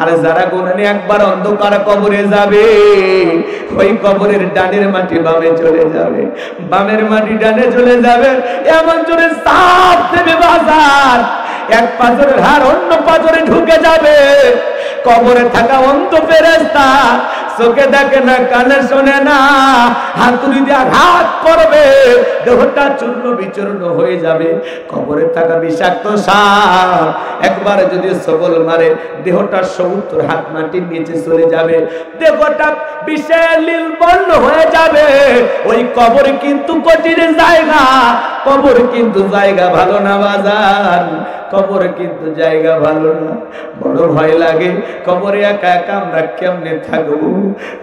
আর যারা গুনাহে একবার অন্ধকার কবরে যাবে, ওই কবরের ডানের মাটি বামে চলে যাবে, বামের মাটি ডানে চলে যাবে, এমন জোরে চাপ দেবে বাজার, এক পাথরের হাড় অন্য পাথরে ঢুকে যাবে। কবরে থাকা অন্ধ ফেরেশতা চোখে দেখে না, কানে শোনে না, হাতুড়ি দিয়ে আঘাত করবে, দেহটা চূর্ণ বিচূর্ণ হয়ে যাবে। কবরে থাকা বিষাক্ত সাপ একবার যদি সবল মারে, দেহটা 70 হাত মাটির নিচে চলে যাবে, দেহটা বিষে নীলবর্ণ হয়ে যাবে। ওই কবর কিন্তু কঠিন জায়গা, কবর কিন্তু জায়গা ভালো না বাজার, কবর কিন্তু জায়গা ভালো না। বড় ভয় লাগে কবরে একা একা আমরা কেমনে থাকবো,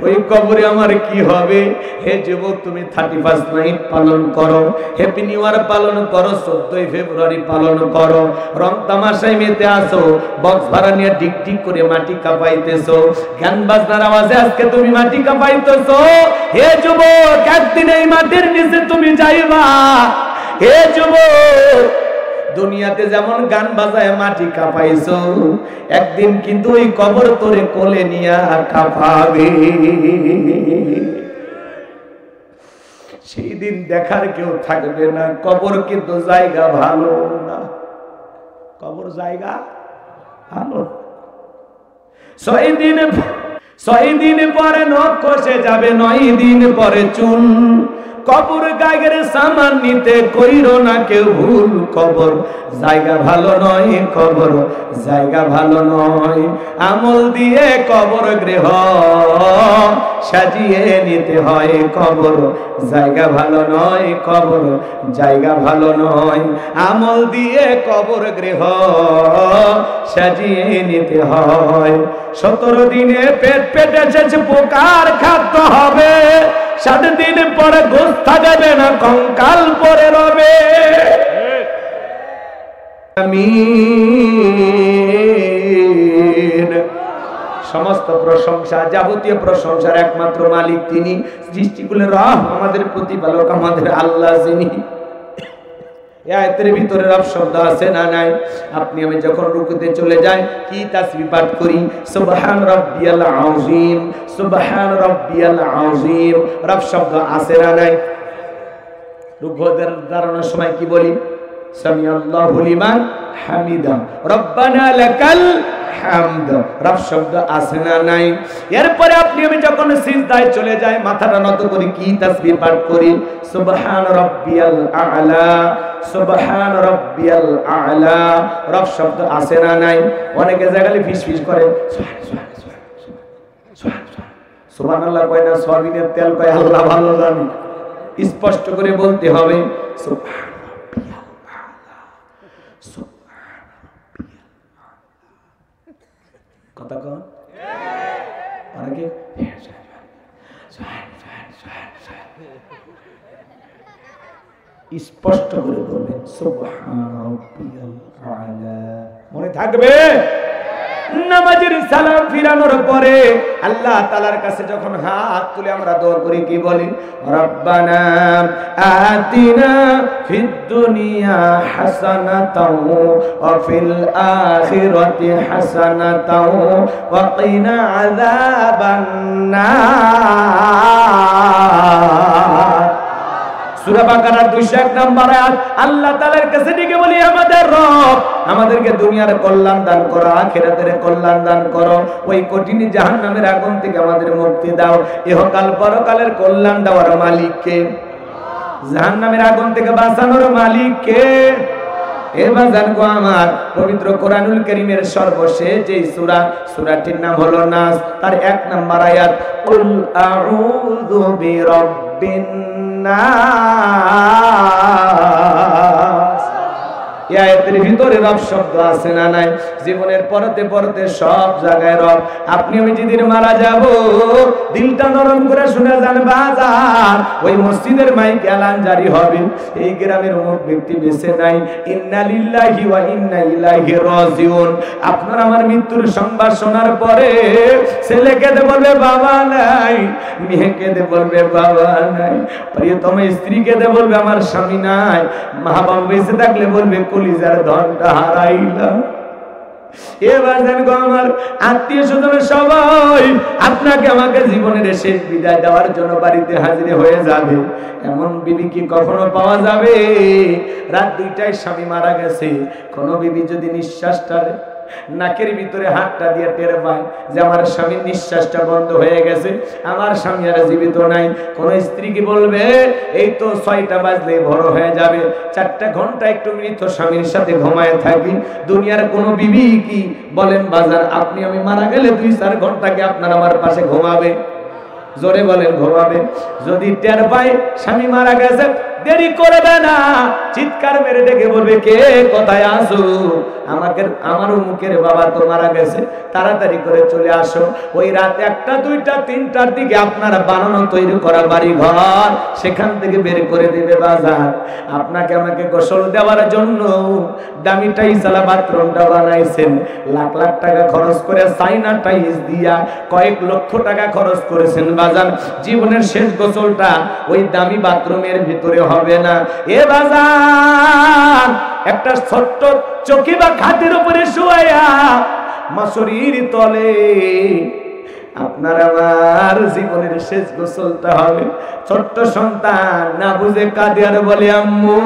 ওই কবরে আমার কি হবে। হে যুবক, তুমি 31 নাইট পালন করো, হ্যাপি নিউ ইয়ার পালন করো, 14 ফেব্রুয়ারি পালন করো, রং তামাশায় মেতে আসো, বক্স ভাড়া নিয়ে ডিক ডিক করে মাটি কাঁপাইতেছো, গান বাজনার আওয়াজে আজকে তুমি মাটি কাঁপাইতেছো। হে যুবক, একদিন এই মাটির নিচে তুমি যাইবা। হে যুবক, দুনিয়াতে যেমন গান বাজায় মাটি কাঁপাইছো, একদিন কিন্তু ওই কবর তোরে কোলে নিয়া কাঁপাবে। সেই দিন দেখার কেউ থাকবে না। কবর কিন্তু জায়গা ভালো না, কবর জায়গা ভালো। 6 দিন পরে নখ খসে যাবে, 9 দিন পরে চুল। কবর গায়ের সামান নিতে কইরো না কেউ ভুল, কবর জায়গা ভালো নয়, কবর জায়গা ভালো নয়। আমল দিয়ে কবর গৃহ সাজিয়ে নিতে হয়, কবর জায়গা ভালো নয়, কবর জায়গা ভালো নয়। আমল দিয়ে কবর গৃহ সাজিয়ে নিতে হয়। 17 দিনে পেট পেটে শেষ পোকার খাদ্য হবে, 7 দিন পরে গোস্ত থাকবে না, কঙ্কাল পরে রবে। আমিন। সমস্ত প্রশংসা, যাবতীয় প্রশংসার একমাত্র মালিক তিনি, সৃষ্টিকুলের রব, আমাদের প্রতিপালক, আমাদের আল্লাহ যিনি। আয়াতের ভিতরে রব শব্দ আছে না নাই? আপনি আমি যখন রুকুতে চলে যাই কি তাসবিহ পাঠ করি? সুবহান রাব্বিয়াল আযীম, সুবহান রাব্বিয়াল আযীম। রব শব্দ আছে না নাই? রুকুতে দাঁড়ানোর সময় কি বলি? সামিআল্লাহু লিমান হামিদা, রব্বানা লাকাল হামদ। রব শব্দ আছে না নাই? এরপরে আপনি আমি যখন সিজদায় চলে যাই, মাথাটা নত করি, কি তাসবিহ পাঠ করি? সুবহান রাব্বিয়াল আ'লা, সুবহান রাব্বিয়াল আ'লা। রব শব্দ আছে না নাই? অনেকে জায়গায় ফিসফিস করে, সুবহানাল্লাহ কয় না, সয়াবিনের তেল কয়, আল্লাহ ভালো জানে। স্পষ্ট করে বলতে হবে, সুবহান রাব্বিয়াল আ'লা, সুবহান রাব্বিয়াল আ'লা। কথা কন অনেকে স্পষ্ট করে বলবেন, সুবহান রাব্বিয়াল আ'লা। মনে থাকবে? নামাজের সালাম ফিরানোর পরে আল্লাহ তাআলার কাছে যখন হাত তুলে আমরা দোয়া করি, কি বলি? রব্বানা আতিনা ফিদ দুনিয়া হাসানাতাও ওয়া ফিল আখিরাতি হাসানাতাও ওয়া কিনা আযাবান নার। সূরা বাকারার 201 নম্বর আয়াত। আল্লাহ তাআলার কাছে ডেকে বলি, আমাদের রব, আমাদেরকে দুনিয়ার কল্যাণ দান করো, আখিরাতের কল্যাণ দান করো, ওই কঠিন জাহান্নামের আগুন থেকে আমাদের মুক্তি দাও। ইহকাল পরকালের কল্যাণ দেওয়ার মালিক কে? জাহান্নামের আগুন থেকে বাঁচানোর মালিক কে? এবার জানবো আমার পবিত্র কোরআনুল কারীমের সর্বশেষ যে সূরাটির নাম হলো নাস, তার 1 নম্বর আয়াত, কুল আউযু বিরাব্বিন নাস। এই আয়াতের ভিতরে রব শব্দ আছে না নাই? জীবনের পরতে পরতে সব জায়গায় রব। আপনি আমি যেদিন মারা যাব, দিলটা নরম করে শুনে যান বাজার, ওই মসজিদের মাইকে এলান জারি হবে, এই গ্রামের অমুক ব্যক্তি বেঁচে নাই, ইন্না লিল্লাহি ওয়া ইন্না ইলাইহি রাজিউন। আপনার আমার মৃত্যুর সংবাদ শোনার পরে ছেলে কেঁদে বলবে বাবা নাই, মেয়ে কেঁদে বলবে বাবা নাই, প্রিয়তম স্ত্রী কেঁদে বলবে আমার স্বামী নাই, মা বাবা বেঁচে থাকলে বলবে কলিজার ধনটা হারাইলাম। এবার গো আমার আত্মীয় স্বজন সবাই আপনাকে আমাকে জীবনের শেষ বিদায় দেওয়ার জন্য বাড়িতে হাজির হয়ে যাবে। এমন বিবি কি কখনো পাওয়া যাবে? রাত 2টায় স্বামী মারা গেছে, কোন বিবি যদি নিঃশ্বাসটা নাকের ভিতরে হাতটা দিয়ে টের পায় যে আমার স্বামীর নিঃশ্বাসটা বন্ধ হয়ে গেছে, আমার স্বামী আর জীবিত নাই, কোন স্ত্রী কি বলবে এই তো 6টা বাজলে ভোর হয়ে যাবে, 4টা ঘন্টা একটু মৃত স্বামীর সাথে ঘুমায় থাকি? দুনিয়ার কোন বিবি কি বলেন বাজার আপনি আমি মারা গেলে 2-4 ঘন্টা কি আপনার আমার পাশে ঘুমাবে? জোরে বলেন ঘুমাবে? যদি টের পায় স্বামী মারা গেছে, দেরি করবে না, চিৎকার মেরে ডেকে বলবে কে কোথায় আসো, আমার মুখের বাবা তো মারা গেছে, তাড়াতাড়ি করে চলে আসো। ওই রাত 1টা 2টা 3টার দিকে আপনার বানানো তৈরি করা বাড়ি ঘর সেখান থেকে বের করে দেবে বাজার। আপনাকে আমাকে গোসল দেওয়ার জন্য দামি টাইলসওয়ালা বাথরুমটা বানাইছেন, লাখ লাখ টাকা খরচ করে চাইনা টাইলস দিয়া কয়েক লক্ষ টাকা খরচ করেছেন বাজার। জীবনের শেষ গোসলটা ওই দামি বাথরুমের ভিতরে হবে না। এ বাজার একটা ছোট্ট চকি বা খাটের উপরে শুয়াইয়া মাসুরির তলে আপনার আমার জীবনের শেষ গোসলটা হবে। ছোট্ট সন্তান না বুঝে কাঁদে আর বলে আম্মু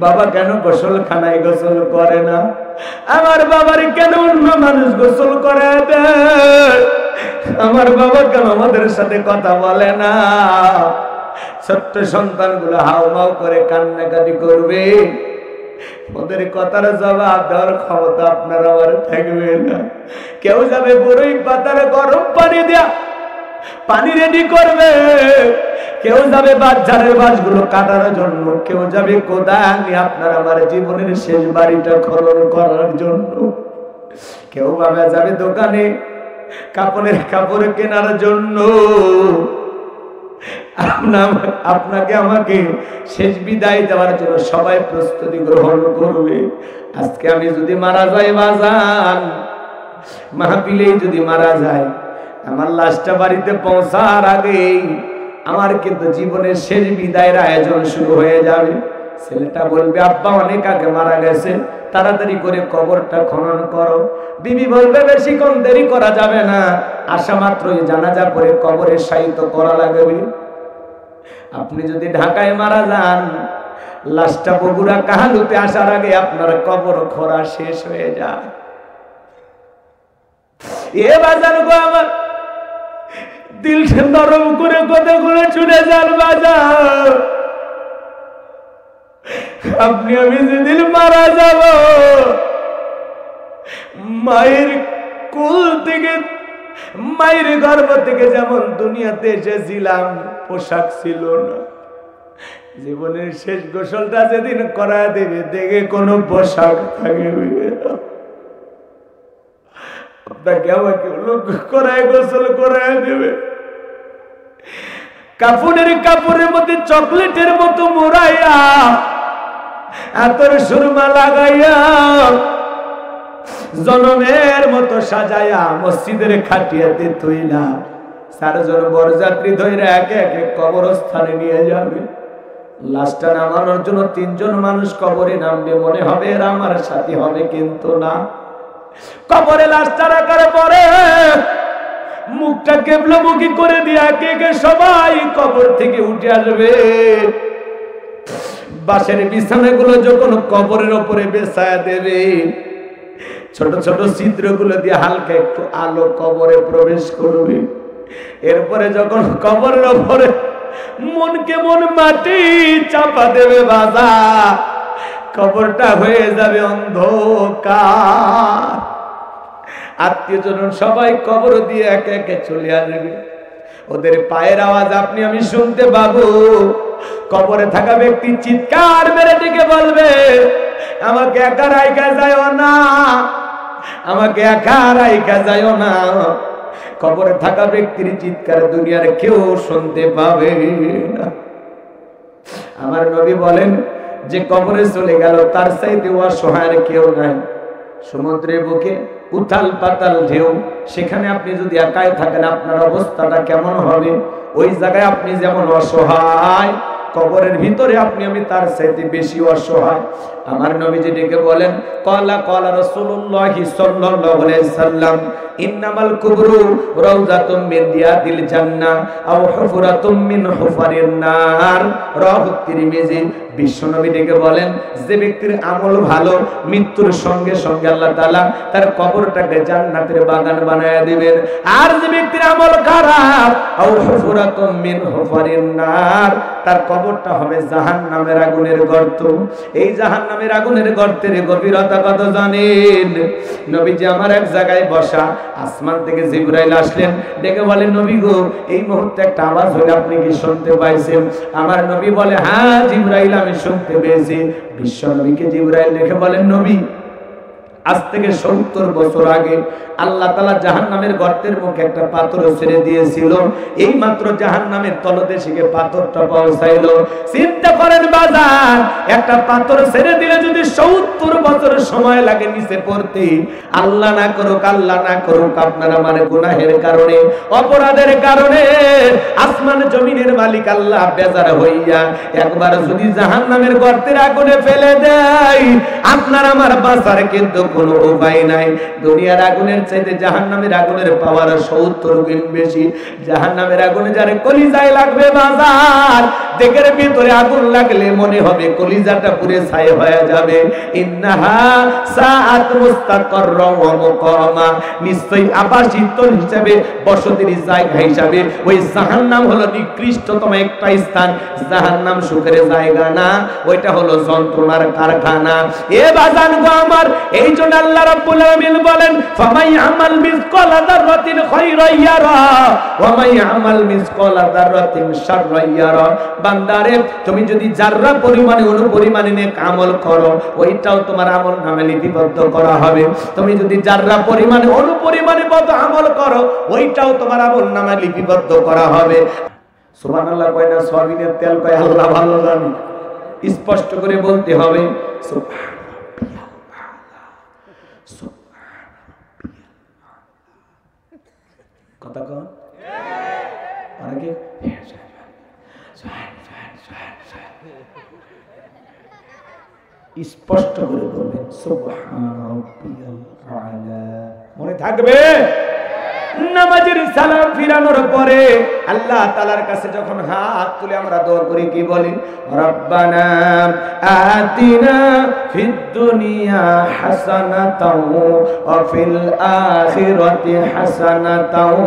বাবা কেন গোসলখানায় গোসল করে না, আমার বাবার কেন অন্য মানুষ গোসল করে দেয়, আমার বাবা কেন আমাদের সাথে কথা বলে না? ছোট্ট সন্তানগুলো হাউমাউ করে কান্নাকাটি করবে, ওদের কথার জবাব দেওয়ার ক্ষমতা আপনার আমার থাকবে না। কেউ যাবে বড়ই পাতার গরম পানি দেয়া পানি রেডি করবে, কেউ যাবে বাচ্চারের বাঁশগুলো কাটার জন্য, কেউ যাবে কোদাল নিয়ে আপনার আমার জীবনের শেষ বাড়িটা খনন করার জন্য, কেউ ভাবে যাবে দোকানে কাপড় কেনার জন্য। আপনাকে আমাকে শেষ বিদায় দেওয়ার জন্য সবাই প্রস্তুতি গ্রহণ করবে। আজকে আমি যদি মারা যাই বাজান, মাহফিলেই যদি মারা যায়, আমার লাশটা বাড়িতে পৌঁছার আগেই আমার কিন্তু জীবনের শেষ বিদায়ের আয়োজন শুরু হয়ে যাবে। ছেলেটা বলবে আব্বা অনেক আগে মারা গেছে, তাড়াতাড়ি করে কবরটা খনন করো। বিবি বলবে বেশিক্ষণ দেরি করা যাবে না, আসা মাত্রই জানাজা পড়ে কবরে শায়িত করা লাগবে। আপনি যদি ঢাকায় মারা যান, লাশটা বগুড়া কাহালুতে আসার আগে আপনার কবর খোঁড়া শেষ হয়ে যায়। এ বাজার গো আমার দিলটা নরম করে কথাগুলো শুনে যান বাজার। আপনি আমি যেদিন মারা যাব, মায়ের কোল থেকে মায়ের গর্ভ থেকে যেমন দুনিয়াতে এসেছিলাম পোশাক ছিল না, জীবনের শেষ গোসলটা যেদিন করা দেবে দেখে কোনো পোশাক থাকবে না। আপনাকে আমাকে করায় গোসল করায় দেবে, কাপড়ের মধ্যে চকলেটের মতো মোড়াইয়া আতর সুরমা লাগাইয়া জনমের মতো সাজাইয়া মসজিদের খাটিয়াতে তুইলা 4 জন বরযাত্রী ধইরা একে একে কবরস্থানে নিয়ে যাবে। লাশটা নামানোর জন্য 3 জন মানুষ কবরে নামবে, মনে হবে এরা আমার সাথী হবে, কিন্তু না। কবরে লাশটা রাখার পরে মুখটা কেবলামুখী করে দিয়ে একে একে সবাই কবর থেকে উঠে আসবে। বাঁশের বিছানাগুলো যখন কবরের উপরে বেছায়া দেবে, ছোট ছোট ছিদ্রগুলো দিয়ে হালকা একটু আলো কবরে প্রবেশ করবে। এরপরে যখন কবরের উপরে মনকে মন মাটি চাপা দেবে বাজা, কবরটা হয়ে যাবে অন্ধকার। আত্মীয় স্বজন সবাই কবর দিয়ে একে একে চলে আসবে, ওদের পায়ের আওয়াজ আপনি আমি শুনতে পাবো। কবরে থাকা ব্যক্তি চিৎকার মেরে ডেকে বলবে আমাকে একা রাইখা যাও না, আমাকে একা রাইখা যাও না। কবরে থাকা ব্যক্তির চিৎকার দুনিয়ার কেউ শুনতে পাবে না। আমার নবী বলেন যে কবরে চলে গেল তার চাইতে অসহায় কেউ নাই। সমুদ্রের বুকে উথাল পাতাল ঢেউ, সেখানে আপনি যদি একাই থাকেন আপনার অবস্থাটা কেমন হবে? ওই জায়গায় আপনি যেমন অসহায়, কবরের ভিতরে আপনি আমি তার চাইতে বেশি অসহায়। আমার নবীজি ডেকে বলেন, ক্বালা ক্বালা রাসূলুল্লাহি সাল্লাল্লাহু আলাইহি সাল্লাম, ইন্নামাল কুবরু রাউযাতুম মিন রিয়াদিল জান্নাহ আও হুফরাতুম মিন হুফারিন নার। রাওয়াহু তিরমিজি। বিশ্বনবী ডেকে বলেন, যে ব্যক্তির আমল ভালো, মৃত্যুর সঙ্গে সঙ্গে আল্লাহ তাআলা তার কবরটাকে জান্নাতের বাগান বানায়া দিবেন। আর যে ব্যক্তির আমল খারাপ, আও হুফরাতুম মিন হুফারিন নার, তার কবরটা হবে জাহান্নামের আগুনের গর্ত। এই জাহান্নামের আগুনের গর্তের গভীরতা কত জানেন? নবীজি আমার এক জায়গায় বসা, আসমান থেকে জিবরাইল আসলেন, ডেকে বলেন, নবী গো, এই মুহূর্তে একটা আওয়াজ হলো, আপনি কি শুনতে পাইছেন? আমার নবী বলে, হ্যাঁ জিবরাইল, আমি শুনতে পেয়েছি। বিশ্ব নবীকে জিবরাইল দেখে বলেন, নবী, আজ থেকে 70 বছর আগে আল্লাহ তাআলা জাহান্নামের গর্তের মুখে একটা পাথর ছেড়ে দিয়েছিল। এই মাত্র জাহান্নামের তলদেশে পাথরটা পৌঁছাইলো। চিন্তা করেন বাজার, একটা পাথর ছেড়ে দিলে যদি 70 বছর সময় লাগে নিচে পড়তে, আল্লাহ না করুক আপনার আমার গুনাহের কারণে, অপরাধের কারণে আসমান জমিনের মালিক আল্লাহ বেজার হইয়া একবার যদি জাহান্নামের গর্তের আগুনে ফেলে দেয়, আপনার আমার বাঁচার কিন্তু কোনো উপায় নাই। দুনিয়ার আগুনের চাইতে জাহান্নামের আগুনের পাওয়ার 70 গুণ বেশি। জাহান্নামের আগুনে যারে কলিজায় লাগবে বাজার, দেখের ভিতরে আগুন লাগলে মনে হবে কলিজাটা পুরে ছাই হয়ে যাবে। ইন্নাহা সাআত মুস্তাকাররা ওয়া মুকামা, নিশ্চয়ই আবাসিত হিসাবে, বসতির জায়গা হিসাবে ওই জাহান্নাম হলো নিকৃষ্টতম একটা স্থান। জাহান্নাম সুখের জায়গা না, ওইটা হলো যন্ত্রণার কারখানা। এ বাজান গো আমার, এই জন্য আল্লাহ রাব্বুল আলামিন বলেন, ফামাই আমাল মিসকালা যাররাতিন খায়রান ইয়ারা ওয়া মাই আমাল মিসকালা যাররাতিন শাররান ইয়ারা। বান্দারে, তুমি যদি যাররা পরিমাণে অনুপরিমাণে নেক আমল করো, ওইটাও তোমার আমল নামে লিপিবদ্ধ করা হবে। তুমি যদি যাররা পরিমাণে অনুপরিমাণে বদ আমল করো, ওইটাও তোমার আমল নামে লিপিবদ্ধ করা হবে। সুবহানাল্লাহ কয় না? সয়াবিনের তেল কয় আল্লাহ ভালো জানে। স্পষ্ট করে বলতে হবে, কথা কন অনেকে স্পষ্ট করে বলবেন, সুবহান রাব্বিয়াল আলা। মনে থাকবে? নামাজের সালাম ফিরানোর পরে আল্লাহ তাআলার কাছে যখন হাত তুলে আমরা দোয়া করি, কি বলি? রব্বানা আতিনা ফিদ দুনিয়া হাসানাতাও ওয়া ফিল আখিরাতি হাসানাতাও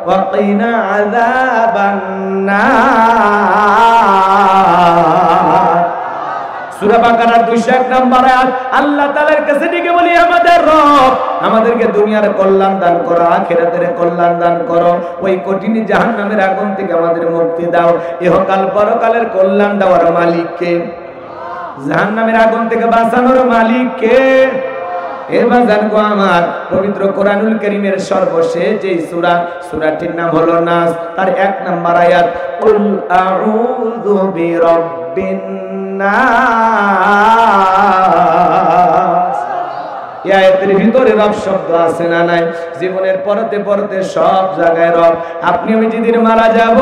ওয়া কিনা আযাবান নার। সূরা বাকারার 201 নম্বর আয়াত। আল্লাহ তাআলার কাছে ডেকে বলি, আমাদের রব, আমাদেরকে দুনিয়ার কল্যাণ দান করো, আখিরাতের কল্যাণ দান করো, ওই কঠিন জাহান্নামের আগুন থেকে আমাদের মুক্তি দাও। ইহকাল পরকালের কল্যাণ দেওয়ার মালিক কে? জাহান্নামের আগুন থেকে বাঁচানোর মালিক কে? এবার জানবো আমার পবিত্র কোরআনুল কারীমের সর্বশেষ যে সূরাটির নাম হলো নাস, তার 1 নম্বর আয়াত, কুল আউযু বিরাব্বিন নাস। এই আয়াতের ভিতরে রব শব্দ আছে না নাই? জীবনের পরতে পরতে সব জায়গায় রব। আপনি আমি যেদিন মারা যাব,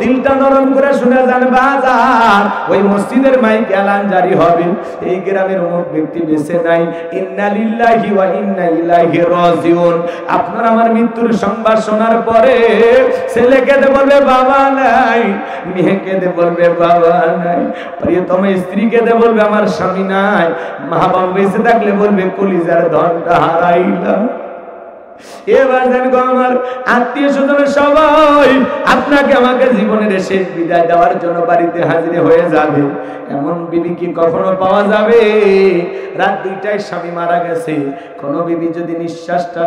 দিলটা নরম করে শুনে যান বাজার, ওই মসজিদের মাইকে এলান জারি হবে, এই গ্রামের অমুক ব্যক্তি বেঁচে নাই, ইন্না লিল্লাহি ওয়া ইন্না ইলাইহি রাজিউন। আপনার আমার মৃত্যুর সংবাদ শোনার পরে ছেলে কেঁদে বলবে বাবা নাই, মেয়ে কেঁদে বলবে বাবা নাই, প্রিয়তম স্ত্রী কেঁদে বলবে আমার স্বামী নাই, মা বাবা বেঁচে থাকলে বলবে কলিজার ধনটা হারাইলাম। এবার জানবো আমার আত্মীয় স্বজনের সবাই আপনাকে আমাকে জীবনের শেষ বিদায় দেওয়ার জন্য বাড়িতে হাজির হয়ে যাবে। এমন বিবি কি কখনো পাওয়া যাবে? রাত 2টায় স্বামী মারা গেছে, কোন বিবি যদি নিঃশ্বাসটা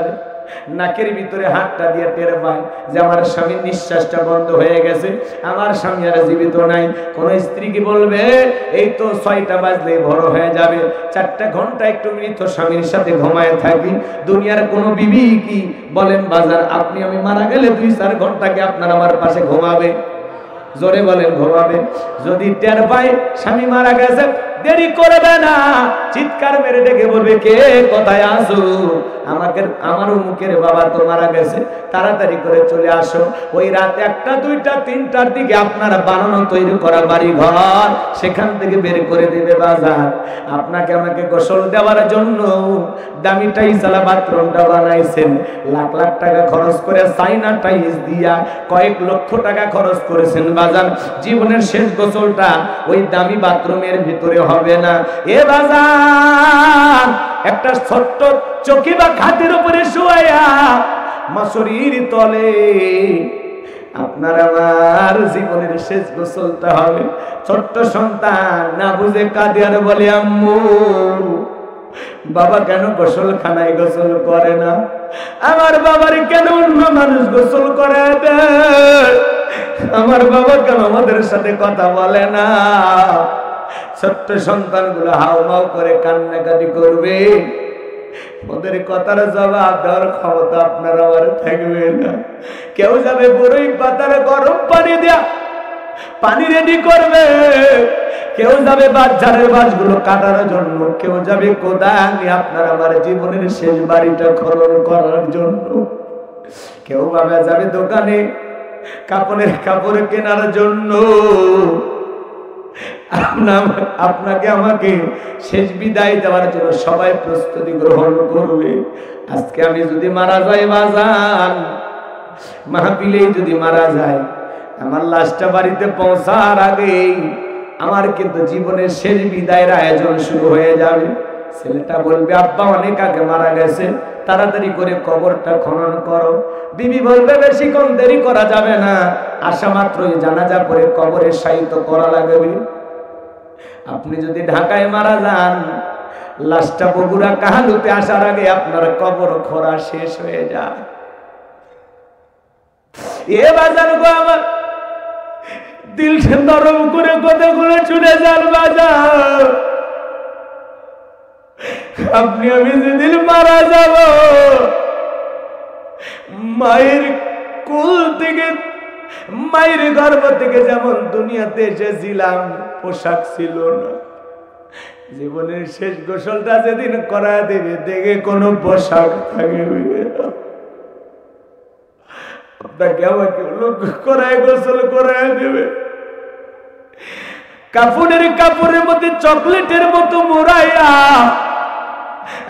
নাকের ভিতরে হাতটা দিয়ে টের পায় যে আমার স্বামীর নিঃশ্বাসটা বন্ধ হয়ে গেছে, আমার স্বামী আর জীবিত নাই, কোন স্ত্রী কি বলবে এই তো 6টা বাজলে ভোর হয়ে যাবে, 4টা ঘন্টা একটু মৃত স্বামীর সাথে ঘুমায় থাকি? দুনিয়ার কোন বিবি কি বলেন বাজার আপনি আমি মারা গেলে 2-4 ঘন্টা কি আপনার আমার পাশে ঘুমাবে? জোরে বলেন ঘুমাবে? যদি টের পায় স্বামী মারা গেছে দেরি করবে না, চিৎকার মেরে ডেকে বলবে, কে কোথায় আসো? আমার মুখের বাবা তো মারা গেছে, তাড়াতাড়ি করে চলে আসো। ওই রাত 1টা 2টা 3টার দিকে আপনার বানানো তৈরি করা বাড়ি ঘর সেখান থেকে বের করে দেবে বাজার। আপনাকে আমাকে গোসল দেওয়ার জন্য দামি টাইলসওয়ালা বাথরুমটা বানাইছেন, লাখ লাখ টাকা খরচ করে চাইনা টাইলস দিয়া কয়েক লক্ষ টাকা খরচ করেছেন বাজার। জীবনের শেষ গোসলটা ওই দামি বাথরুমের ভিতরে হবে না। এ বাজার, একটা ছোট্ট চকি বা খাটের উপরে শুয়াইয়া মাসুরির তলে আপনার আমার জীবনের শেষ গোসলটা হবে। ছোট্ট সন্তান না বুঝে কাঁদে আর বলে, আম্মু বাবা কেন গোসলখানায় গোসল করে না? আমার বাবার কেন অন্য মানুষ গোসল করে দেয়? আমার বাবা কেন আমাদের সাথে কথা বলে না? ছোট্ট সন্তানগুলো হাউমাউ করে কান্নাকাটি করবে, ওদের কথার জবাব দেওয়ার ক্ষমতা আপনার আমার থাকবে না। কেউ যাবে বড়ই পাতার গরম পানি দেয়া পানি রেডি করবে, কেউ যাবে বাচ্চারের বাঁশগুলো কাটার জন্য, কেউ যাবে কোদাল নিয়ে আপনার আমার জীবনের শেষ বাড়িটা খনন করার জন্য, কেউ ভাবে যাবে দোকানে কাপড় কেনার জন্য। আপনাকে আমাকে শেষ বিদায় দেওয়ার জন্য সবাই প্রস্তুতি গ্রহণ করবে। আজকে আমি যদি মারা যাই বাজান, মাহফিলেই যদি মারা যায়, আমার লাশটা বাড়িতে পৌঁছার আগেই আমার কিন্তু জীবনের শেষ বিদায়ের আয়োজন শুরু হয়ে যাবে। ছেলেটা বলবে, আব্বা অনেক আগে মারা গেছে, তাড়াতাড়ি করে কবরটা খনন করো। বিবি বলবে, বেশিক্ষণ দেরি করা যাবে না, আসা মাত্রই জানাজা পড়ে কবরে শায়িত করা লাগবে। আপনি যদি ঢাকায় মারা যান, লাশটা বগুড়া কাহালুতে আসার আগে আপনার কবর খোঁড়া শেষ হয়ে যায়। এ বাজার গো, আমার দিল নরম করে কথাগুলো শুনে যান বাজার। আপনি আমি যেদিন মারা যাব, মায়ের কোল থেকে, মায়ের গর্ভ থেকে যেমন দুনিয়াতে এসেছিলাম, পোশাক ছিল না। জীবনের শেষ গোসলটা যেদিন করা দেবে, দেখে কোনো পোশাক থাকবে না। আপনাকে আমাকে করায় গোসল করায় দেবে, কাপড়ের মধ্যে চকলেটের মতো মোড়াইয়া,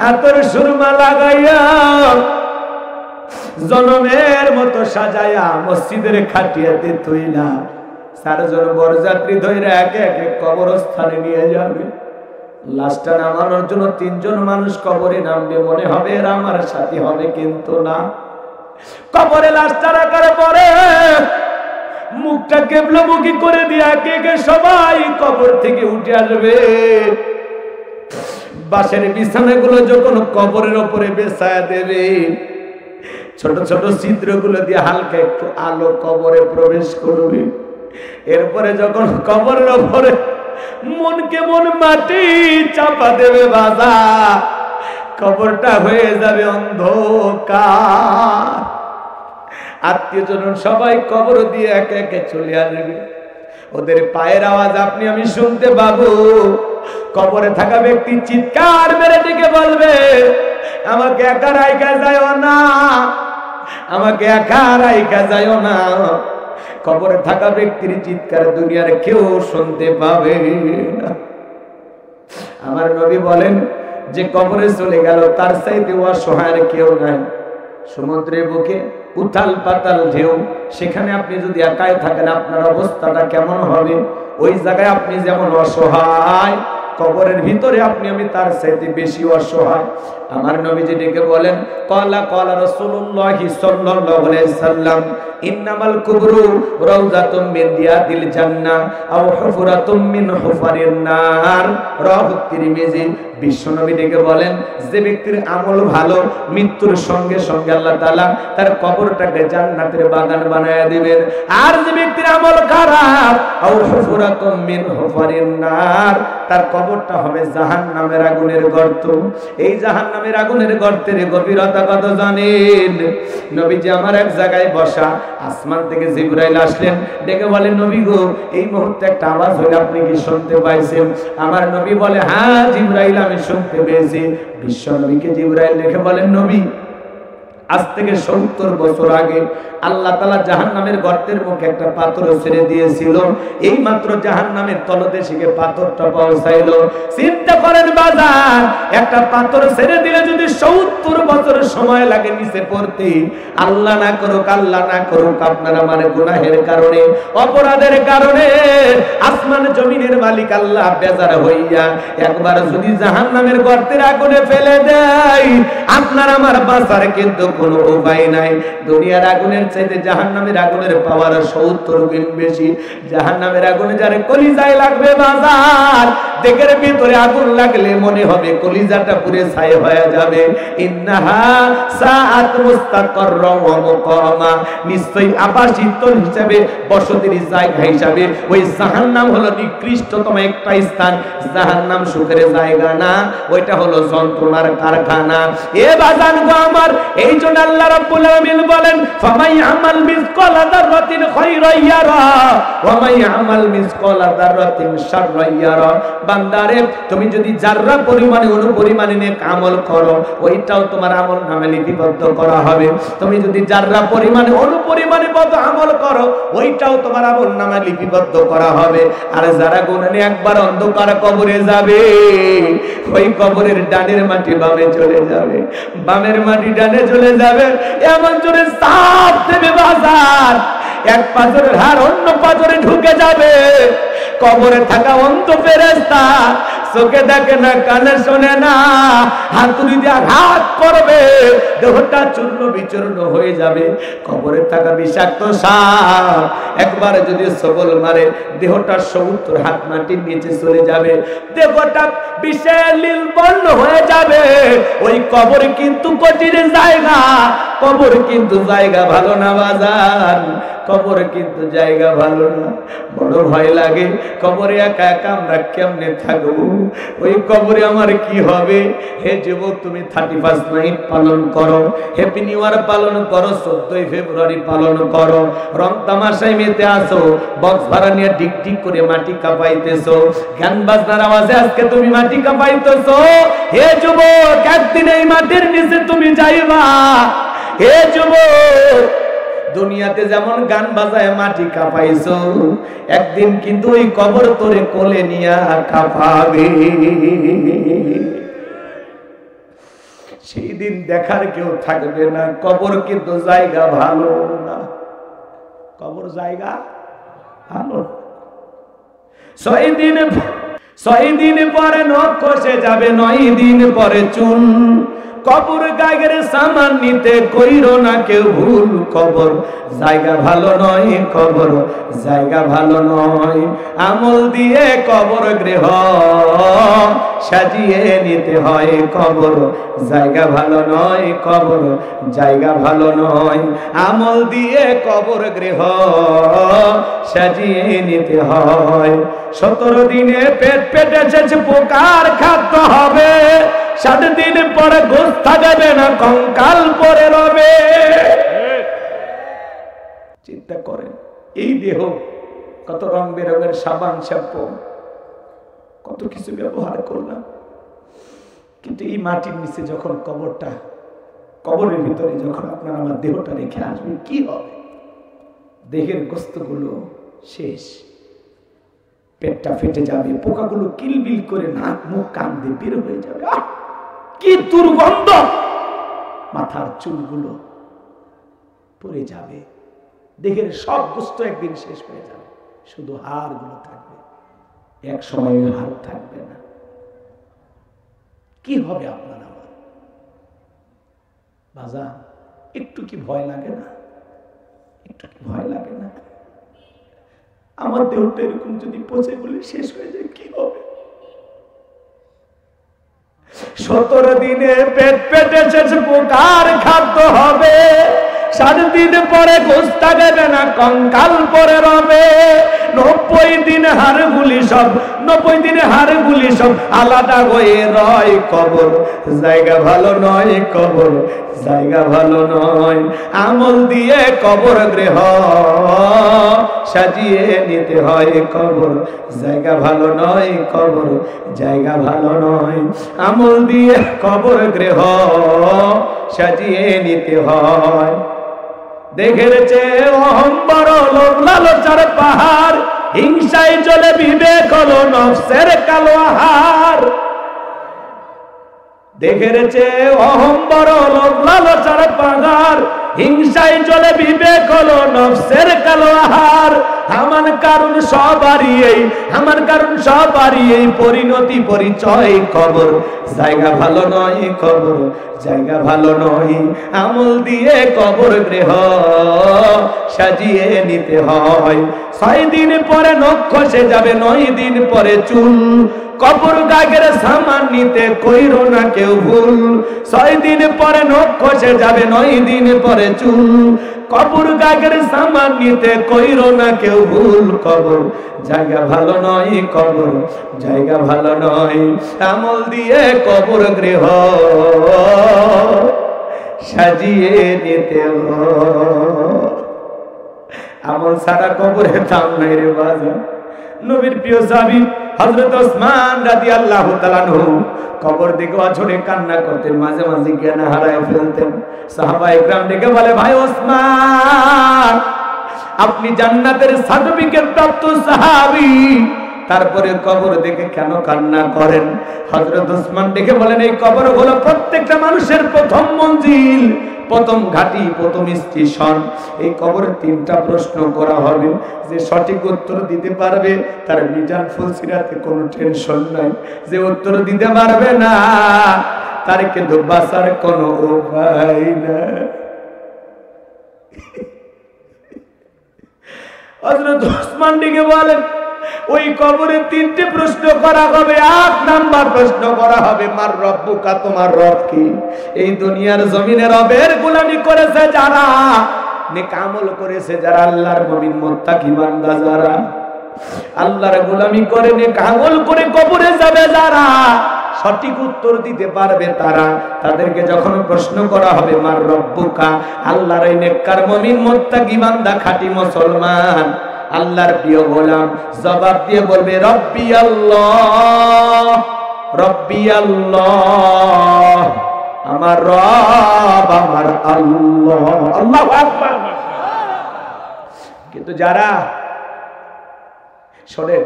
আতর সুরমা লাগাইয়া, জনমের মতো সাজাইয়া মসজিদের খাটিয়াতে তুইলা 4 জন বরযাত্রী ধইরা একে একে কবরস্থানে নিয়ে যাবে। লাশটা নামানোর জন্য 3 জন মানুষ কবরে নামবে, মনে হবে এরা আমার সাথী হবে, কিন্তু না। কবরে লাশটা রাখার পরে মুখটা কেবলামুখী করে দিয়ে একে একে সবাই কবর থেকে উঠে আসবে। বাঁশের বিছানাগুলো যখন কবরের উপরে বেছায়া দেবে, ছোট ছোট ছিদ্রগুলো দিয়ে হালকা একটু আলো কবরে প্রবেশ করবে। এরপরে যখন কবরের উপরে মনকে মন মাটি চাপা দেবে বাজা, কবরটা হয়ে যাবে অন্ধকার। আত্মীয়জন সবাই কবর দিয়ে একে একে চলে আসবে। ওদের পায়ের আওয়াজ আপনি আমি শুনতে পাবো। কবরে থাকা ব্যক্তি চিৎকার মেরে ডেকে বলবে, আমাকে একা রাইখা যাও না, আমাকে একা রাইখা যাও না। কবরে থাকা ব্যক্তির চিৎকার দুনিয়ার কেউ শুনতে পাবে না। আমার নবী বলেন, যে কবরে চলে গেল তার চাইতে অসহায় কেউ নাই। সমুদ্রের বুকে উথাল পাতাল ঢেউ, সেখানে আপনি যদি একাই থাকেন আপনার অবস্থাটা কেমন হবে? ওই জায়গায় আপনি যেমন অসহায়, কবরের ভিতরে আপনি আমি তার চাইতে বেশি অসহায়। আমার নবীজি ডেকে বলেন, ক্বালা ক্বালা রাসূলুল্লাহি সাল্লাল্লাহু আলাইহি সাল্লাম, ইন্নামাল কুবরু রাউযাতুম মিন রিয়াদিল জান্নাহ আও হুফরাতুম মিন হুফারিন নার। রাওয়াহু তিরমিজি। বিশ্বনবী ডেকে বলেন, যে ব্যক্তির আমল ভালো, মৃত্যুর সঙ্গে সঙ্গে আল্লাহ তাআলা তার কবরটাকে জান্নাতের বাগান বানায়া দিবেন। আর যে ব্যক্তির আমল খারাপ, আও হুফরাতুম মিন হুফারিন নার, তার কবরটা হবে জাহান্নামের আগুনের গর্ত। এই জাহান্নামের আগুনের গর্তের গভীরতা কত জানেন? নবীজি আমার এক জায়গায় বসা, আসমান থেকে জিবরাইল আসলেন, ডেকে বলেন, নবী গো, এই মুহূর্তে একটা আওয়াজ হলো, আপনি কি শুনতে পাইছেন? আমার নবী বলে, হ্যাঁ জিবরাইল, আমি শুনতে পেয়েছি। বিশ্ব নবীকে জিবরাইল দেখে বলেন, নবী, আজ থেকে 70 বছর আগে আল্লাহ তাআলা জাহান্নামের গর্তের মুখে একটা পাথর ছেড়ে দিয়েছিল। এই মাত্র জাহান্নামের তলদেশে পাথরটা পৌঁছাইলো। চিন্তা করেন বাজার, একটা পাথর ছেড়ে দিলে যদি 70 বছর সময় লাগে নিচে পড়তে, আল্লাহ না করুক আপনার আমার গুনাহের কারণে, অপরাধের কারণে আসমান জমিনের মালিক আল্লাহ বেজার হইয়া একবার যদি জাহান্নামের গর্তের আগুনে ফেলে দেয়, আপনার আমার বাঁচার কিন্তু কোনো উপায় নাই। দুনিয়ার আগুনের চাইতে জাহান্নামের আগুনের পাওয়ার 70 গুণ বেশি। জাহান্নামের আগুনে যারে কলিজায় লাগবে বাজার, দেখের ভিতরে আগুন লাগলে মনে হবে কলিজাটা পুরে ছাই হয়ে যাবে। ইন্নাহা সাআত মুস্তাকাররা ওয়া মুকামা, নিশ্চয়ই আবাসিত হিসাবে, বসতির জায়গা হিসাবে ওই জাহান্নাম হলো নিকৃষ্টতম একটা স্থান। জাহান্নাম সুখের জায়গা না, ওইটা হলো যন্ত্রণার কারখানা। এ বাজান গো আমার, এই জন্য আল্লাহ রাব্বুল আলামিন বলেন, ফামাই আমাল মিসকালা যাররাতিন খায়রান ইয়ারা ওয়া মাই আমাল মিসকালা যাররাতিন শাররান ইয়ারা। বান্দারে, তুমি যদি যাররা পরিমাণে অনুপরিমাণে নেক আমল করো, ওইটাও তোমার আমল নামে লিপিবদ্ধ করা হবে। তুমি যদি যাররা পরিমাণে অনুপরিমাণে বদ আমল করো, ওইটাও তোমার আমল নামে লিপিবদ্ধ করা হবে। আর যারা গুনাহ নিয়ে একবার অন্ধকার কবরে যাবে, ওই কবরের ডানের মাটি বামে চলে যাবে, বামের মাটি ডানে চলে যাবে। এমন জোরে সাপ দেবে বাজার, এক পাথরের হাড় অন্য পাথরে ঢুকে যাবে। কবরে থাকা অন্ধ ফেরেশতা চোখে দেখে না, কানে শোনে না, হাতুড়ি দিয়ে আঘাত করবে, দেহটা চূর্ণ বিচূর্ণ হয়ে যাবে। কবরে থাকা বিষাক্ত সাপ একবার যদি সবল মারে, দেহটা 70 হাত মাটির নিচে চলে যাবে, দেহটা বিষে নীলবর্ণ হয়ে যাবে। ওই কবর কিন্তু কঠিন জায়গা, কবর কিন্তু জায়গা ভালো না বাজার, কবর কিন্তু জায়গা ভালো না। বড় ভয় লাগে কবরে একা একা আমরা কেমনে থাকবো, ওই কবরে আমার কি হবে। হে যুবক, তুমি 31 নাইট পালন করো, হ্যাপি নিউ ইয়ার পালন করো, 14 ফেব্রুয়ারি পালন করো, রং তামাশায় মেতে আসো, বক্স ভাড়া নিয়ে ডিক ডিক করে মাটি কাঁপাইতেছো, গান বাজনার আওয়াজে আজকে তুমি মাটি কাঁপাইতেছো। হে যুবক, একদিন এই মাটির নিচে তুমি যাইবা। হে যুবক, দুনিয়াতে যেমন গান বাজায় মাটি কাঁপাইছো, একদিন কিন্তু ওই কবর তোরে কোলে নিয়া কাঁপাবে। সেই দিন দেখার কেউ থাকবে না। কবর কিন্তু জায়গা ভালো না, কবর জায়গা ভালো। 6 দিন পরে নখ খসে যাবে, 9 দিন পরে চুল। কবর গায়ের সামান নিতে কইরো না কেউ ভুল। কবর জায়গা ভালো নয়, কবর জায়গা ভালো নয়। আমল দিয়ে কবর গৃহ সাজিয়ে নিতে হয়। কবর জায়গা ভালো নয়, কবর জায়গা ভালো নয়। আমল দিয়ে কবর গৃহ সাজিয়ে নিতে হয়। 17 দিনে পেট পেটেছে পোকার খাদ্য হবে, 60 দিন পরে গোস্ত থাকবে না, কঙ্কাল পরে রবে। চিন্তা করেন, এই দেহ কত রং বেরঙের সাবান শ্যাম্পু কত কিছু ব্যবহার করলাম, কিন্তু এই মাটির নিচে যখন কবরটা, কবরের ভিতরে যখন আপনার আমার দেহটা রেখে আসবে, কি হবে? দেহের গোস্তগুলো শেষ, পেটটা ফেটে যাবে, পোকাগুলো কিলবিল করে নাক মুখ কান দিয়ে বের হয়ে যাবে। কি দুর্গন্ধ! মাথার চুলগুলো পড়ে যাবে, দেহের সব গোস্ত একদিন শেষ হয়ে যাবে, শুধু হাড়গুলো থাকবে, এক সময় হাড় থাকবে না। কি হবে আপনার আমার? বাজা, একটু কি ভয় লাগে না? একটু কি ভয় লাগে না? আমার দেহটা এরকম যদি পচে বলে শেষ হয়ে যায়, কি হবে? 17 দিনে পেট পেটেছে পোকার খাদ্য হবে, 60 দিন পরে গোস্ত থাকবে না, কঙ্কাল পরে রবে। 90 দিন হাড়গুলি সব 90 দিনে হাড়গুলি সব আলাদা হয়ে রয় কবর জায়গা ভালো নয় কবর জায়গা ভালো নয় আমল দিয়ে কবর গৃহ সাজিয়ে নিতে হয় কবর জায়গা ভালো নয় কবর জায়গা ভালো নয় আমল দিয়ে কবর গৃহ সাজিয়ে নিতে হয় দেখেছে অহংবর লোভ লালসার পাহাড় হিংসায় চলে বিবেক হলো নফসের কালো আহার দেখেছে অহংবর লোভ লালসার পাহাড় হিংসায় চলে বিবেক হলো নফসের কালো আহার আমার কারণ সবারই এই পরিণতি পরিচয় কবর জায়গা ভালো নয় কবর জায়গা ভালো নয় আমল দিয়ে কবর গৃহ সাজিয়ে নিতে হয় 6 দিন পরে নখ খসে যাবে 9 দিন পরে চুল কবর গাগের সামান নিতে কইরো না কেউ ভুল 6 দিন পরে নখ খসে যাবে 9 দিন পরে চুল কবর গাগের সামান নিতে কইরো না কেউ ভুল কবর জায়গা ভালো নয় কবর জায়গা ভালো নয় আমল দিয়ে কবর গৃহ সাজিয়ে নিতে হয় আমল সারা কবরে দাম নাই রে বাজার নবীর প্রিয় সাহাবী হযরত ওসমান রাদিয়াল্লাহু তাআলা আনহু কবর দিকে আছড়ে কান্না করতেন মাঝে মাঝে জ্ঞান হারায় ফেলতেন সাহাবায়ে کرام ডেকে বলে ভাই ওসমান আপনি জান্নাতের সার্টিফিকেট প্রাপ্ত সাহাবী তারপরে কবর দেখে কেন কান্না করেন হযরত ওসমান ডেকে বলেন এই কবর হলো প্রত্যেকটা মানুষের প্রথম মঞ্জিল প্রথম ঘাটি প্রথম স্টেশন এই কবরে 3টা প্রশ্ন করা হবে যে সঠিক উত্তর দিতে পারবে তার মিজান ফুলসিরাতে কোনো টেনশন নাই যে উত্তর দিতে পারবে না তার কিন্তু বাঁচার কোনো উপায় নাই হযরত ওসমান ডেকে বলেন ওই কবরে 3টে প্রশ্ন করা হবে 8 নাম্বার প্রশ্ন করা হবে মার রব্বুকা তোমার রব কি এই দুনিয়ার জমিনে রবের গোলামি করেছে যারা নেক আমল করেছে যারা আল্লাহর মুমিন মুত্তাকি বান্দা যারা আল্লাহর গোলামি করে নেক আমল করে কবরে যাবে যারা সঠিক উত্তর দিতে পারবে তারা তাদেরকে যখন প্রশ্ন করা হবে মার রব্বুকা আল্লাহর এই নেককার মুমিন মুত্তাকি বান্দা খাঁটি মুসলমান আল্লাহর প্রিয় গোলাম জবাব দিয়ে বলবে রব্বি আল্লাহ আমার রব আমার আল্লাহ আল্লাহু আকবার কিন্তু যারা শোনেন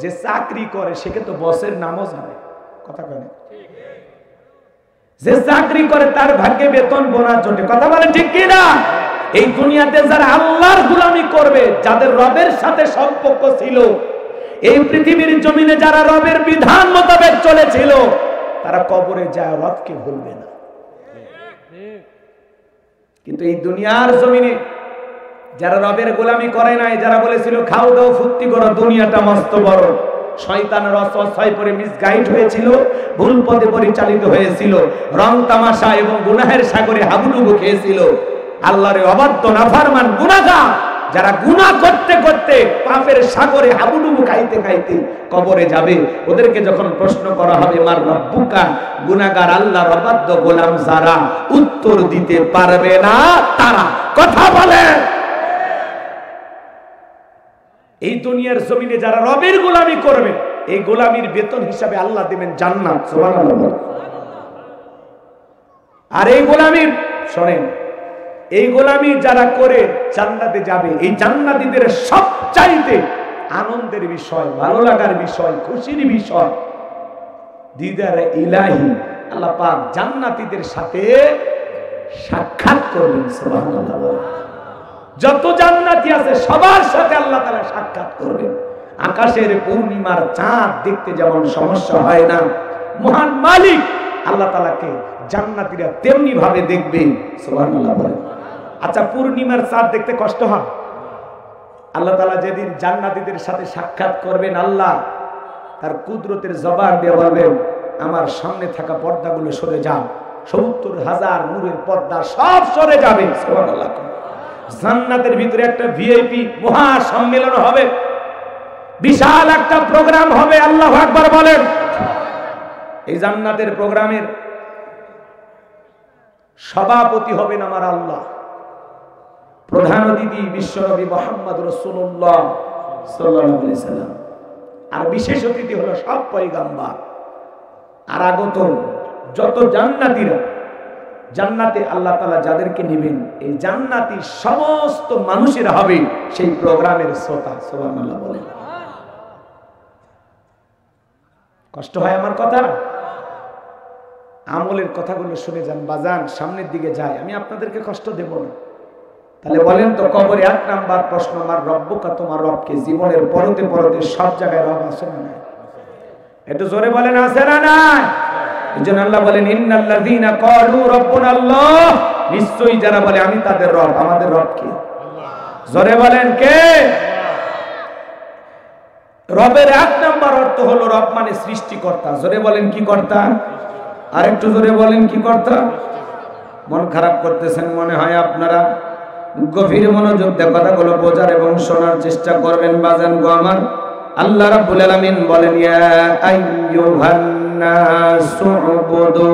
যে চাকরি করে সে কিন্তু বসের নামও জানে কথা বলে যে চাকরি করে তার ভাগ্যে বেতন বোনাস জোটে কথা বলেন ঠিক কি না এই দুনিয়াতে যারা আল্লাহর গোলামি করবে যাদের রবের সাথে সম্পর্ক ছিল এই পৃথিবীর জমিনে যারা রবের বিধান মোতাবেক চলেছিল তারা কবরে যায় রবকে ভুলবে না কিন্তু এই দুনিয়ার জমিনে যারা রবের গোলামি করে নাই যারা বলেছিল খাও দাও ফুর্তি করো দুনিয়াটা মস্ত বড় শয়তানের অসহায় পরে মিসগাইড হয়েছিল ভুল পথে পরিচালিত হয়েছিল রং তামাশা এবং গুনাহের সাগরে হাবুডুবু খেয়েছিল আল্লাহর অবাধ্য নাফরমান গুনাহগার যারা গুনাহ করতে করতে পাপের সাগরে হাবুডুবু খাইতে খাইতে কবরে যাবে ওদেরকে যখন প্রশ্ন করা হবে মার রব্বুকা গুনাহগার আল্লাহর অবাধ্য গোলাম যারা উত্তর দিতে পারবে না তারা কথা বলে এই দুনিয়ার জমিনে যারা রবের গোলামি করবে এই গোলামির বেতন হিসাবে আল্লাহ দিবেন জান্নাত সুবহানাল্লাহ আর এই গোলামির শুনেন এই গোলামি যারা করে জান্নাতে যাবে এই জান্নাতীদের সবচাইতে আনন্দের বিষয় ভালো লাগার বিষয় খুশির বিষয় দিদার ইলাহি আল্লাহ পাক জান্নাতীদের সাথে সাক্ষাৎ করবেন সুবহানাল্লাহ যত জান্নাতি আছে সবার সাথে আল্লাহ তাআলা সাক্ষাৎ করবেন আকাশের পূর্ণিমার চাঁদ দেখতে যেমন সমস্যা হয় না মহান মালিক আল্লাহ তাআলাকে জান্নাতীরা তেমনি ভাবে দেখবে সুবহানাল্লাহ আচ্ছা পূর্ণিমার চাঁদ দেখতে কষ্ট হয় আল্লাহ তাআলা যেদিন জান্নাতীদের সাথে সাক্ষাৎ করবেন আল্লাহ তার কুদরতের জবান দিয়ে বলবেন আমার সামনে থাকা পর্দাগুলো সরে যাও ৭০,০০০ নূরের পর্দা সব সরে যাবে সুবহানাল্লাহ জান্নাতের ভিতরে একটা ভিআইপি মহা সম্মেলন হবে বিশাল একটা প্রোগ্রাম হবে, আল্লাহু আকবার বলেন। এই জান্নাতের প্রোগ্রামের সভাপতি হবেন আমার আল্লাহ, প্রধান অতিথি বিশ্বনবী মুহাম্মদ রাসূলুল্লাহ সাল্লাল্লাহু আলাইহি সাল্লাম, আর বিশেষ অতিথি হলো সব পয়গম্বর। আর আগত যত জান্নাতীরা, জান্নাতে আল্লাহ তাআলা যাদেরকে নেবেন, এই জান্নাতি সমস্ত মানুষেরা হবে সেই প্রোগ্রামের শ্রোতা। সুবহানাল্লাহ বলেন। কষ্ট হয় আমার কথা? আমলের কথাগুলো শুনে যান বাজান, সামনের দিকে যায়, আমি আপনাদেরকে কষ্ট দেব না। তাহলে বলেন তো, কবরে 1 নাম্বার প্রশ্ন, আমার রব্বুকা, তোমার রবকে। জীবনের পরতে পরতে সব জায়গায় রব আছে না নাই? একটু জোরে বলেন, আছে না নাই? এইজন্য আল্লাহ বলেন, ইন্নাল্লাযীনা ক্বালু রাব্বুনা আল্লাহ, নিশ্চয়ই যারা বলে আমি তাদের রব। আমাদের রব কে? জোরে বলেন, কে? রবের 1 নাম্বার অর্থ হলো, রব মানে সৃষ্টিকর্তা। জোরে বলেন, কি কর্তা? আর একটু জোরে বলেন, কি কর্তা? মন খারাপ করতেছেন মনে হয় আপনারা, গভীর মনোযোগ দিয়ে কথাগুলো বোঝার এবং শোনার চেষ্টা করবেন বাজান গো আমার। আল্লাহ রাব্বুল আলামিন বলেন, ইয়া আইয়ুহান নাসু উবুদু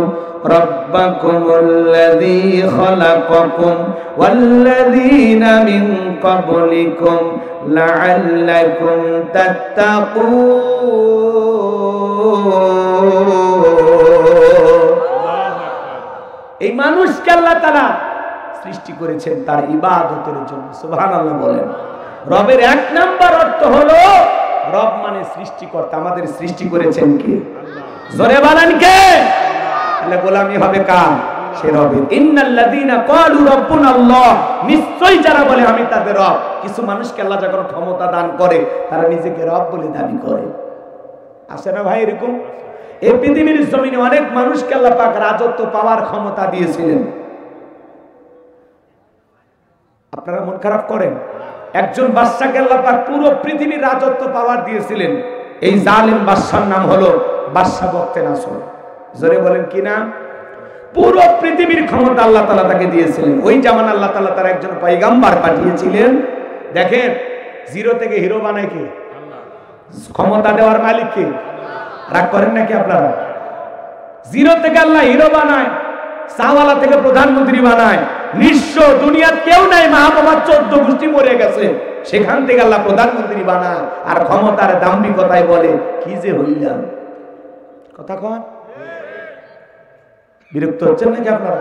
রাব্বাকুমুল্লাযী খালাকাকুম ওয়াল্লাযীনা মিন ক্বাবলিকুম লাআল্লাকুম তাত্তাকুন। এই মানুষকে আল্লাহ তাআলা সৃষ্টি করেছেন তার ইবাদতের জন্য। সুবহানাল্লাহ বলেন। রবের 1 নাম্বার অর্থ হলো, রব মানে সৃষ্টিকর্তা। আমাদের সৃষ্টি করেছেন কে? জোরে বলেন, কে? তাহলে গোলামি হবে কার? সে রবের। ইন্নাল্লাযীনা ক্বালু রাব্বুনা আল্লাহ, নিশ্চয়ই যারা বলে আমি তাদের রব। কিছু মানুষকে আল্লাহ যখন ক্ষমতা দান করে, তারা নিজেকে রব বলে দাবি করে। আছে না ভাই এরকম? এই পৃথিবীর জমিনে অনেক মানুষকে আল্লাহ পাক রাজত্ব পাওয়ার ক্ষমতা দিয়েছিলেন। আপনারা মন খারাপ করেন? একজন বাদশাকে আল্লাহ পাক পুরো পৃথিবীর রাজত্ব পাওয়ার দিয়েছিলেন। এই জালিম বাদশার নাম হলো বাদশা বখতে নাসর। জোরে বলেন, কি নাম? পুরো পৃথিবীর ক্ষমতা আল্লাহ তাআলা তাকে দিয়েছিলেন। ওই জামান আল্লাহ তাআলা তার একজন পয়গম্বর পাঠিয়েছিলেন। দেখেন, জিরো থেকে হিরো বানায় কে? ক্ষমতা দেওয়ার মালিক কে? রাগ করেন নাকি আপনারা? জিরো থেকে আল্লাহ হিরো বানায়, চাওয়ালা থেকে প্রধানমন্ত্রী বানায়। নিঃস্ব দুনিয়ার কেউ নাই, মা বাবার 14 গোষ্ঠী মরে গেছে, সেখান থেকে আল্লাহ প্রধানমন্ত্রী বানায়। আর ক্ষমতার দাম্ভিকতায় বলে কি যে হইলাম। কথা কন, বিরক্ত হচ্ছেন নাকি আপনারা?